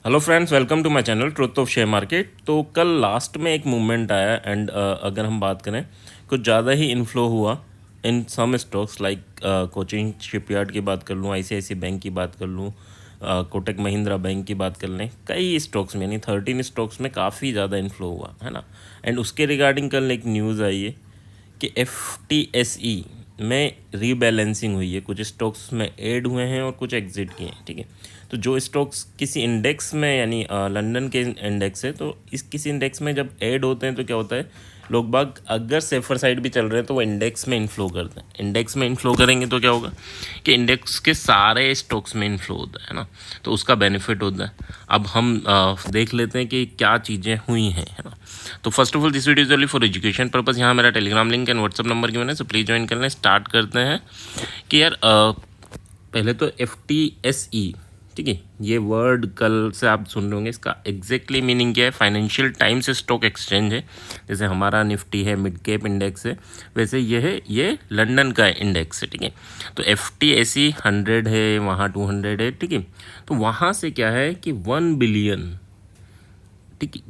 Hello friends, welcome to my channel truth of share market. तो कल last में एक मूवमेंट आया एंड अगर हम बात करें कुछ ज़्यादा ही इन्फ्लो हुआ इन सम स्टॉक्स लाइक कोचिंग शिपयार्ड की बात कर लूँ, आईसीआईसीआई बैंक की बात कर लूँ, कोटक महिंद्रा बैंक की बात कर लें। कई स्टॉक्स में यानी 13 स्टॉक्स में काफ़ी ज़्यादा इन्फ्लो हुआ है ना। एंड उसके रिगार्डिंग कल एक न्यूज़ आई है कि FTSE में रीबैलेंसिंग हुई है, कुछ स्टॉक्स में ऐड हुए हैं और कुछ एग्जिट किए हैं। ठीक है, तो जो स्टॉक्स किसी इंडेक्स में यानी लंदन के इंडेक्स है, तो इस किसी इंडेक्स में जब ऐड होते हैं तो क्या होता है, लोग बाग अगर सेफर साइड भी चल रहे हैं तो वो इंडेक्स में इन्फ्लो करते हैं। इंडेक्स में इन्फ्लो करेंगे तो क्या होगा कि इंडेक्स के सारे स्टॉक्स में इन्फ्लो होता है ना, तो उसका बेनिफिट होता है। अब हम देख लेते हैं कि क्या चीज़ें हुई हैं, है ना। तो first of all this video is only for education purpose. यहाँ मेरा Telegram link and WhatsApp number given है, सो प्लीज़ ज्वाइन कर लें। स्टार्ट करते हैं कि यार पहले तो FTSE, ठीक है, ये वर्ड कल से आप सुन रहे होंगे, इसका एग्जैक्टली मीनिंग क्या है। फाइनेंशियल टाइम्स स्टॉक एक्सचेंज है, जैसे हमारा निफ्टी है, मिड कैप इंडेक्स है, वैसे ये लंदन का इंडेक्स है। ठीक है, तो FTSE 100 है, वहाँ 200 है। ठीक है, तो वहाँ से क्या है कि 1 बिलियन, ठीक,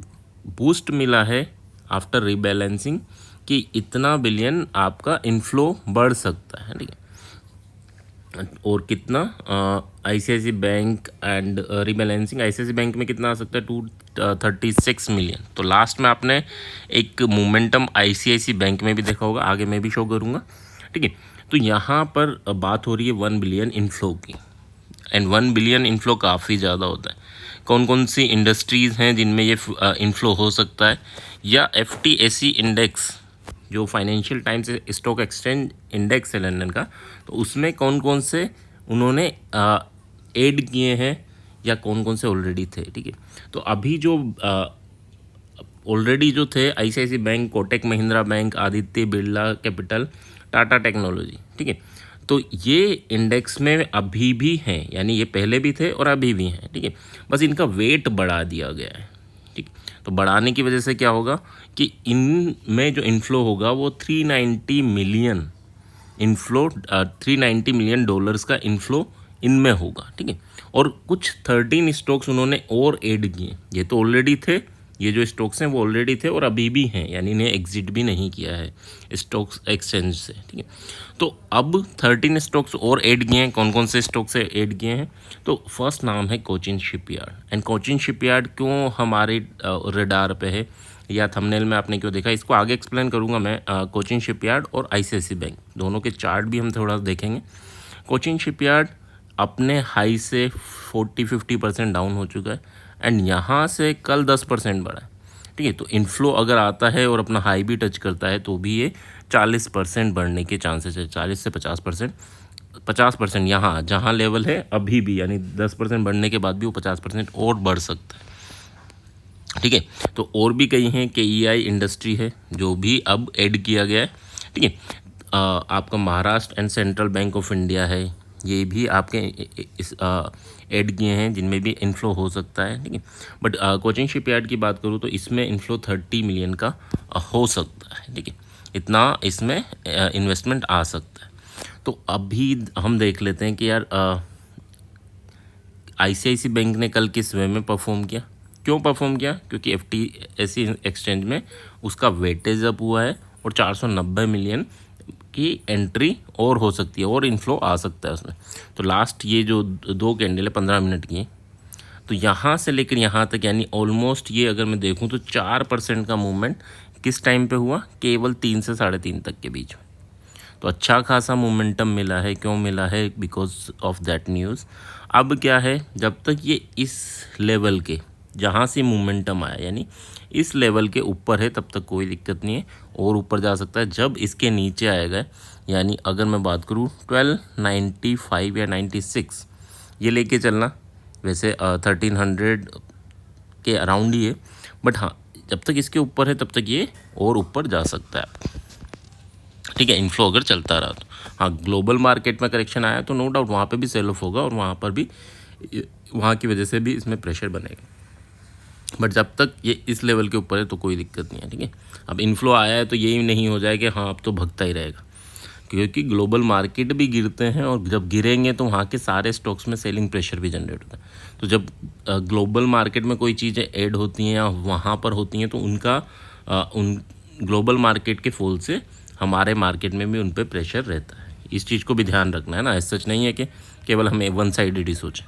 बूस्ट मिला है आफ्टर रीबैलेंसिंग, कि इतना बिलियन आपका इन्फ्लो बढ़ सकता है। ठीक है, और कितना ICICI bank and rebalancing ICICI bank में कितना आ सकता है 236 मिलियन। तो लास्ट में आपने एक मोमेंटम ICICI बैंक में भी देखा होगा, आगे मैं भी शो करूँगा। ठीक है, तो यहाँ पर बात हो रही है 1 बिलियन इन्फ्लो की, एंड 1 बिलियन इन्फ्लो काफ़ी ज़्यादा होता है। कौन कौन सी इंडस्ट्रीज़ हैं जिनमें ये इन्फ्लो हो सकता है, या FTSE इंडेक्स जो financial times stock exchange index है लंदन का, तो उसमें कौन कौन से उन्होंने ऐड किए हैं या कौन कौन से ऑलरेडी थे। ठीक है, तो अभी जो ऑलरेडी जो थे ICICI bank, Kotak Mahindra bank, Aditya Birla capital, Tata technology. ठीक है, तो ये इंडेक्स में अभी भी हैं, यानी ये पहले भी थे और अभी भी हैं। ठीक है, बस इनका वेट बढ़ा दिया गया है। ठीक, तो बढ़ाने की वजह से क्या होगा कि इनमें जो इन्फ्लो होगा वो 390 मिलियन इन्फ्लो, $390 मिलियन का इन्फ्लो इनमें होगा। ठीक है, और कुछ 13 स्टॉक्स उन्होंने और ऐड किए। ये तो ऑलरेडी थे, ये जो स्टॉक्स हैं वो ऑलरेडी थे और अभी भी हैं, यानी इन्हें एग्जिट भी नहीं किया है स्टॉक्स एक्सचेंज से। ठीक है, तो अब 13 स्टॉक्स और ऐड किए हैं। कौन कौन से स्टॉक्स से ऐड किए हैं, तो फर्स्ट नाम है Cochin shipyard. And Cochin shipyard क्यों हमारे रडार पे है या थंबनेल में आपने क्यों देखा, इसको आगे एक्सप्लेन करूंगा मैं। कोचिन शिपयार्ड और ICICI बैंक दोनों के चार्ट भी हम थोड़ा देखेंगे। कोचिन शिपयार्ड अपने हाई से 40-50% डाउन हो चुका है, एंड यहाँ से कल 10% बढ़ा है। ठीक है, तो इन्फ्लो अगर आता है और अपना हाई भी टच करता है तो भी ये 40% बढ़ने के चांसेस है, 40 से 50%। 50% यहाँ जहाँ लेवल है अभी भी, यानी 10% बढ़ने के बाद भी वो 50% और बढ़ सकता है। ठीक है, तो और भी कई हैं, KEI इंडस्ट्री है जो भी अब ऐड किया गया है। ठीक है, आपका Maharashtra and central bank of India है, ये भी आपके इस ऐड किए हैं जिनमें भी इन्फ्लो हो सकता है। ठीक है, बट कोचिंग शिपयार्ड की बात करूँ तो इसमें इन्फ्लो 30 मिलियन का हो सकता है। ठीक है, इतना इसमें इन्वेस्टमेंट आ सकता है। तो अभी हम देख लेते हैं कि यार ICICI बैंक ने कल किस वे में परफॉर्म किया। क्यों परफॉर्म किया, क्योंकि FTSE एक्सचेंज में उसका वेटेज अप हुआ है और 490 मिलियन की एंट्री और हो सकती है और इन्फ्लो आ सकता है उसमें। तो लास्ट ये जो 2 कैंडल है 15 मिनट की, तो यहाँ से लेकर यहाँ तक, यानी ऑलमोस्ट ये अगर मैं देखूँ तो 4% का मूवमेंट किस टाइम पे हुआ, केवल 3 से 3.5 तक के बीच में। तो अच्छा खासा मोमेंटम मिला है। क्यों मिला है, बिकॉज ऑफ दैट न्यूज़। अब क्या है, जब तक ये इस लेवल के जहाँ से मोमेंटम आया, यानी इस लेवल के ऊपर है, तब तक कोई दिक्कत नहीं है, और ऊपर जा सकता है। जब इसके नीचे आएगा, यानी अगर मैं बात करूँ 1295 या 96, ये लेके चलना। वैसे 1300 के अराउंड ही है, बट हाँ, जब तक इसके ऊपर है तब तक ये और ऊपर जा सकता है। ठीक है, इन्फ्लो अगर चलता रहा तो। हाँ, ग्लोबल मार्केट में करेक्शन आया तो नो डाउट वहाँ पे भी सेल ऑफ होगा और वहाँ पर भी, वहाँ की वजह से भी इसमें प्रेशर बनेगा। बट जब तक ये इस लेवल के ऊपर है तो कोई दिक्कत नहीं है। ठीक है, अब इन्फ्लो आया है तो यही नहीं हो जाए कि हाँ अब तो भगता ही रहेगा। क्योंकि ग्लोबल मार्केट भी गिरते हैं और जब गिरेंगे तो वहाँ के सारे स्टॉक्स में सेलिंग प्रेशर भी जनरेट होता है। तो जब ग्लोबल मार्केट में कोई चीज़ें ऐड होती हैं या वहाँ पर होती हैं तो उन ग्लोबल मार्केट के फॉल से हमारे मार्केट में भी उन पर प्रेशर रहता है। इस चीज़ को भी ध्यान रखना है ना। ऐसा सच नहीं है कि केवल हमें वन साइडेड ही सोचें।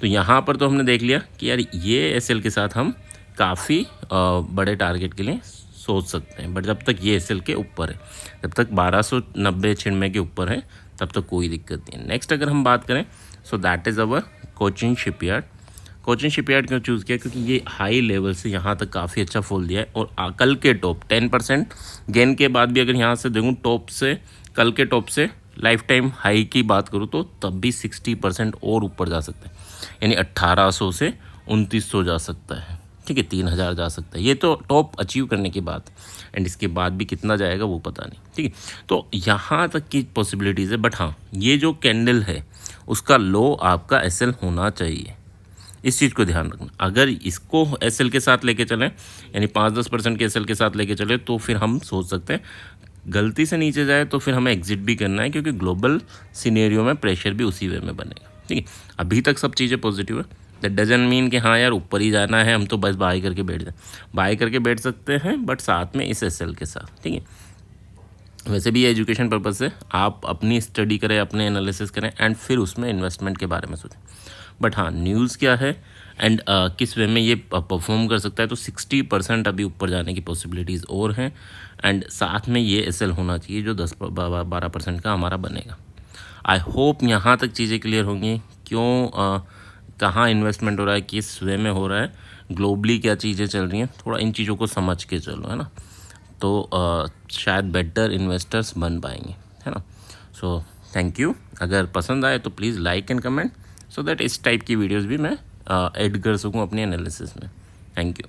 तो यहाँ पर तो हमने देख लिया कि यार ये एसएल के साथ हम काफ़ी बड़े टारगेट के लिए सोच सकते हैं, बट जब तक ये एसएल के ऊपर है, जब तक 1290-96 के ऊपर है, तब तक कोई दिक्कत नहीं है। नेक्स्ट अगर हम बात करें, so that is our Cochin shipyard. Cochin shipyard क्यों चूज़ किया? क्योंकि ये हाई लेवल से यहाँ तक काफ़ी अच्छा फॉल दिया है और कल के टॉप 10% गेन के बाद भी अगर यहाँ से देखूँ टॉप से, कल के टॉप से लाइफ टाइम हाई की बात करूँ तो तब भी 60% और ऊपर जा सकता है, यानी 1800 से 2900 जा सकता है, ठीक है, 3000 जा सकता है। ये तो टॉप अचीव करने की बात, एंड इसके बाद भी कितना जाएगा वो पता नहीं, ठीक है। तो यहाँ तक की पॉसिबिलिटीज़ है, बट हाँ ये जो कैंडल है उसका लो आपका एसएल होना चाहिए, इस चीज़ को ध्यान रखना। अगर इसको एसएल के साथ लेके चलें, यानी 5-10% के एसएल के साथ लेके चले, तो फिर हम सोच सकते हैं गलती से नीचे जाए तो फिर हमें एग्जिट भी करना है, क्योंकि ग्लोबल सिनेरियो में प्रेशर भी उसी वे में बनेगा, ठीक है। अभी तक सब चीज़ें पॉजिटिव है, दैट डजंट मीन कि हाँ यार ऊपर ही जाना है, हम तो बस बाय करके बैठ जाए। बाय करके बैठ सकते हैं, बट साथ में इस एसएल के साथ, ठीक है। वैसे भी ये एजुकेशन पर्पज़ से आप अपनी स्टडी करें, अपने एनालिसिस करें, एंड फिर उसमें इन्वेस्टमेंट के बारे में सोचें। बट हाँ न्यूज़ क्या है एंड किस वे में ये परफॉर्म कर सकता है, तो 60% अभी ऊपर जाने की पॉसिबिलिटीज़ और हैं, एंड साथ में ये एसएल होना चाहिए जो 10-12% का हमारा बनेगा। आई होप यहाँ तक चीज़ें क्लियर होंगी, क्यों कहाँ इन्वेस्टमेंट हो रहा है, किस वे में हो रहा है, ग्लोबली क्या चीज़ें चल रही हैं, थोड़ा इन चीज़ों को समझ के चलो, है ना। तो शायद बेटर इन्वेस्टर्स बन पाएंगे, है ना। So thank you. अगर पसंद आए तो please like and comment, so that इस टाइप की वीडियोस भी मैं ऐड कर सकूं अपनी एनालिसिस में। Thank you.